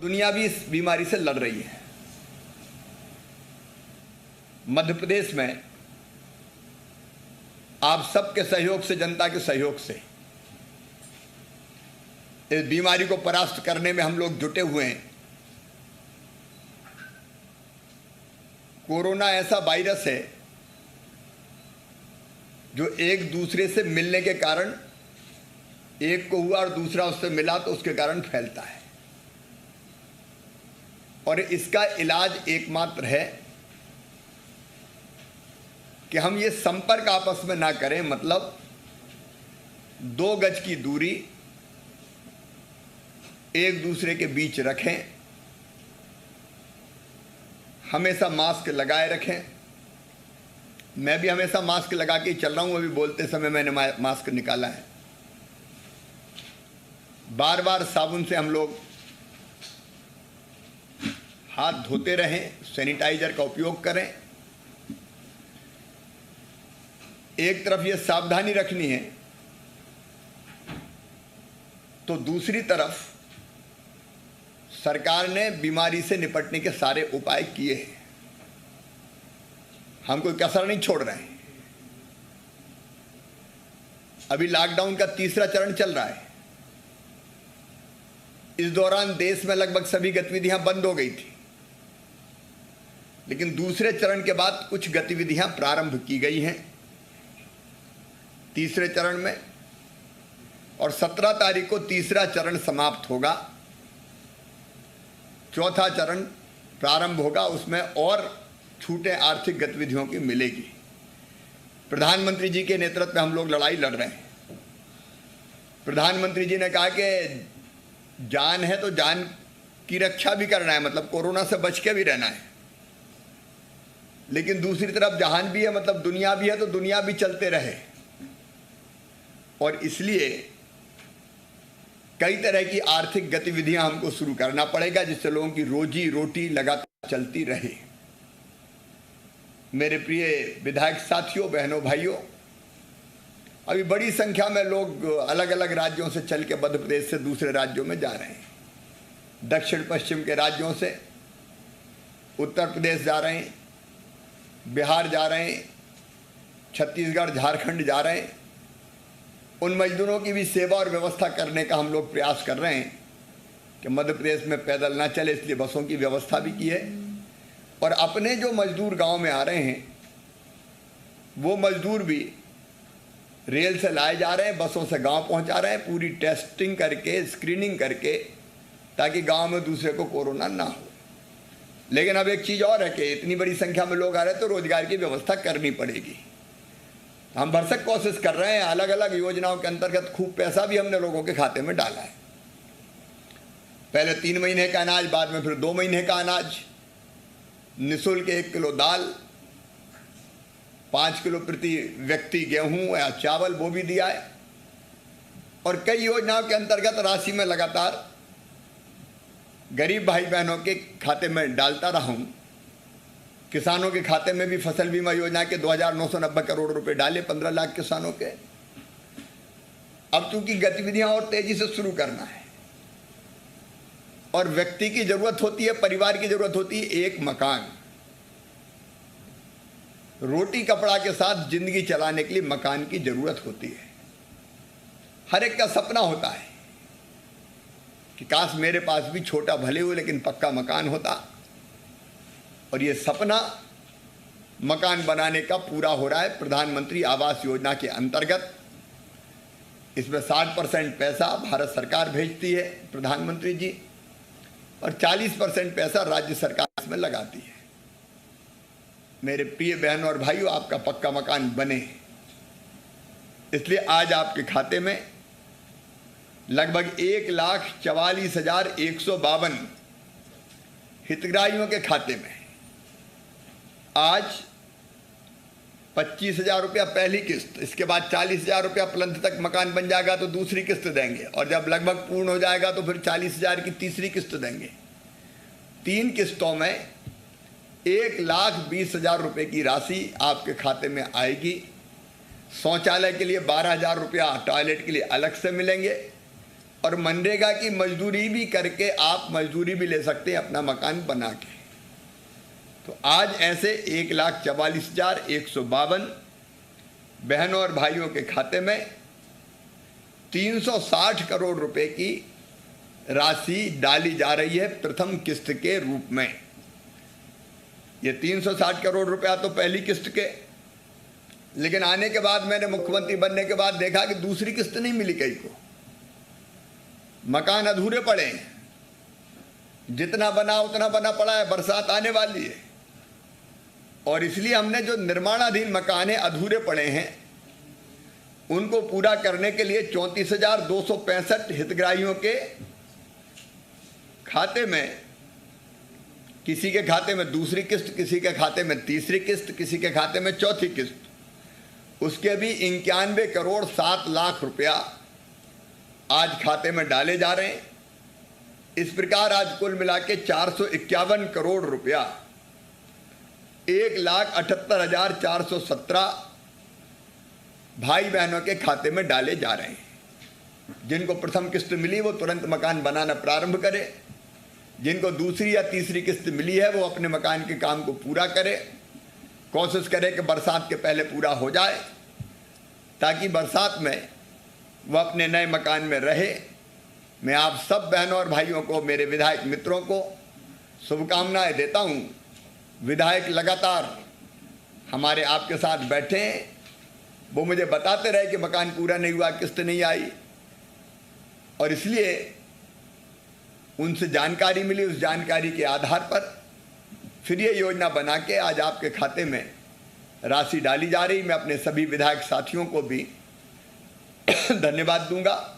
दुनिया भी इस बीमारी से लड़ रही है। मध्य प्रदेश में आप सबके सहयोग से, जनता के सहयोग से इस बीमारी को परास्त करने में हम लोग जुटे हुए हैं। कोरोना ऐसा वायरस है जो एक दूसरे से मिलने के कारण, एक को हुआ और दूसरा उससे मिला तो उसके कारण फैलता है। और इसका इलाज एकमात्र है कि हम ये संपर्क आपस में ना करें, मतलब 2 गज की दूरी एक दूसरे के बीच रखें, हमेशा मास्क लगाए रखें। मैं भी हमेशा मास्क लगा के चल रहा हूं, अभी बोलते समय मैंने मास्क निकाला है। बार बार साबुन से हम लोग हाथ धोते रहें, सैनिटाइजर का उपयोग करें। एक तरफ ये सावधानी रखनी है तो दूसरी तरफ सरकार ने बीमारी से निपटने के सारे उपाय किए हैं। हम कोई कसर नहीं छोड़ रहे हैं। अभी लॉकडाउन का 3रा चरण चल रहा है। इस दौरान देश में लगभग सभी गतिविधियां बंद हो गई थी, लेकिन दूसरे चरण के बाद कुछ गतिविधियां प्रारंभ की गई हैं 3रे चरण में, और 17 तारीख को 3रा चरण समाप्त होगा, 4था चरण प्रारंभ होगा। उसमें और छूटें आर्थिक गतिविधियों की मिलेगी। प्रधानमंत्री जी के नेतृत्व में हम लोग लड़ाई लड़ रहे हैं। प्रधानमंत्री जी ने कहा कि जान है तो जान की रक्षा भी करना है, मतलब कोरोना से बच के भी रहना है, लेकिन दूसरी तरफ जहान भी है, मतलब दुनिया भी है, तो दुनिया भी चलते रहे। और इसलिए कई तरह की आर्थिक गतिविधियां हमको शुरू करना पड़ेगा, जिससे लोगों की रोजी रोटी लगातार चलती रहे। मेरे प्रिय विधायक साथियों, बहनों, भाइयों, अभी बड़ी संख्या में लोग अलग अलग राज्यों से चल के मध्य प्रदेश से दूसरे राज्यों में जा रहे हैं। दक्षिण पश्चिम के राज्यों से उत्तर प्रदेश जा रहे हैं, बिहार जा रहे हैं, छत्तीसगढ़, झारखंड जा रहे हैं। उन मजदूरों की भी सेवा और व्यवस्था करने का हम लोग प्रयास कर रहे हैं कि मध्य प्रदेश में पैदल ना चले, इसलिए बसों की व्यवस्था भी की है। और अपने जो मजदूर गांव में आ रहे हैं, वो मजदूर भी रेल से लाए जा रहे हैं, बसों से गांव पहुंचा रहे हैं, पूरी टेस्टिंग करके, स्क्रीनिंग करके, ताकि गांव में दूसरे को कोरोना ना हो। लेकिन अब एक चीज़ और है कि इतनी बड़ी संख्या में लोग आ रहे हैं तो रोजगार की व्यवस्था करनी पड़ेगी। हम भरसक कोशिश कर रहे हैं। अलग अलग योजनाओं के अंतर्गत खूब पैसा भी हमने लोगों के खाते में डाला है। पहले 3 महीने का अनाज, बाद में फिर 2 महीने का अनाज, निःशुल्क 1 किलो दाल, 5 किलो प्रति व्यक्ति गेहूं या चावल, वो भी दिया है। और कई योजनाओं के अंतर्गत राशि में लगातार गरीब भाई बहनों के खाते में डालता रहा हूं। किसानों के खाते में भी फसल बीमा योजना के 2,990 करोड़ रुपए डाले 15 लाख किसानों के। अब चूंकि गतिविधियां और तेजी से शुरू करना है और व्यक्ति की जरूरत होती है, परिवार की जरूरत होती है एक मकान, रोटी कपड़ा के साथ जिंदगी चलाने के लिए मकान की जरूरत होती है। हर एक का सपना होता है कि काश मेरे पास भी छोटा भले हो लेकिन पक्का मकान होता। और ये सपना मकान बनाने का पूरा हो रहा है प्रधानमंत्री आवास योजना के अंतर्गत। इसमें 60% पैसा भारत सरकार भेजती है, प्रधानमंत्री जी, और 40% पैसा राज्य सरकार इसमें लगाती है। मेरे प्रिय बहनों और भाइयों, आपका पक्का मकान बने, इसलिए आज आपके खाते में लगभग 1,44,152 हितग्राहियों के खाते में आज 25,000 रुपया पहली किस्त, इसके बाद 40,000 रुपया प्लंथ तक मकान बन जाएगा तो दूसरी किस्त देंगे, और जब लगभग पूर्ण हो जाएगा तो फिर 40,000 की तीसरी किस्त देंगे। 3 किस्तों में 1,20,000 रुपये की राशि आपके खाते में आएगी। शौचालय के लिए 12,000 रुपया, टॉयलेट के लिए अलग से मिलेंगे, और मनरेगा की मजदूरी भी करके आप मजदूरी भी ले सकते हैं अपना मकान बना के। तो आज ऐसे 1,44,152 बहनों और भाइयों के खाते में 360 करोड़ रुपए की राशि डाली जा रही है प्रथम किस्त के रूप में। ये 360 करोड़ रुपया तो पहली किस्त के, लेकिन आने के बाद मैंने मुख्यमंत्री बनने के बाद देखा कि दूसरी किस्त नहीं मिली कई को, मकान अधूरे पड़े हैं, जितना बना उतना बना पड़ा है, बरसात आने वाली है और इसलिए हमने जो निर्माणाधीन मकान है अधूरे पड़े हैं उनको पूरा करने के लिए 34,265 हितग्राहियों के खाते में, किसी के खाते में दूसरी किस्त, किसी के खाते में तीसरी किस्त, किसी के खाते में चौथी किस्त, उसके भी 91 करोड़ 7 लाख रुपया आज खाते में डाले जा रहे हैं। इस प्रकार आज कुल मिला के 451 करोड़ रुपया 1,78,417 भाई बहनों के खाते में डाले जा रहे हैं। जिनको प्रथम किस्त मिली वो तुरंत मकान बनाना प्रारंभ करे, जिनको दूसरी या तीसरी किस्त मिली है वो अपने मकान के काम को पूरा करे, कोशिश करे कि बरसात के पहले पूरा हो जाए ताकि बरसात में वह अपने नए मकान में रहे। मैं आप सब बहनों और भाइयों को, मेरे विधायक मित्रों को शुभकामनाएं देता हूं। विधायक लगातार हमारे आपके साथ बैठे हैं, वो मुझे बताते रहे कि मकान पूरा नहीं हुआ, किस्त नहीं आई, और इसलिए उनसे जानकारी मिली। उस जानकारी के आधार पर फिर ये योजना बना के आज आपके खाते में राशि डाली जा रही। मैं अपने सभी विधायक साथियों को भी धन्यवाद दूंगा।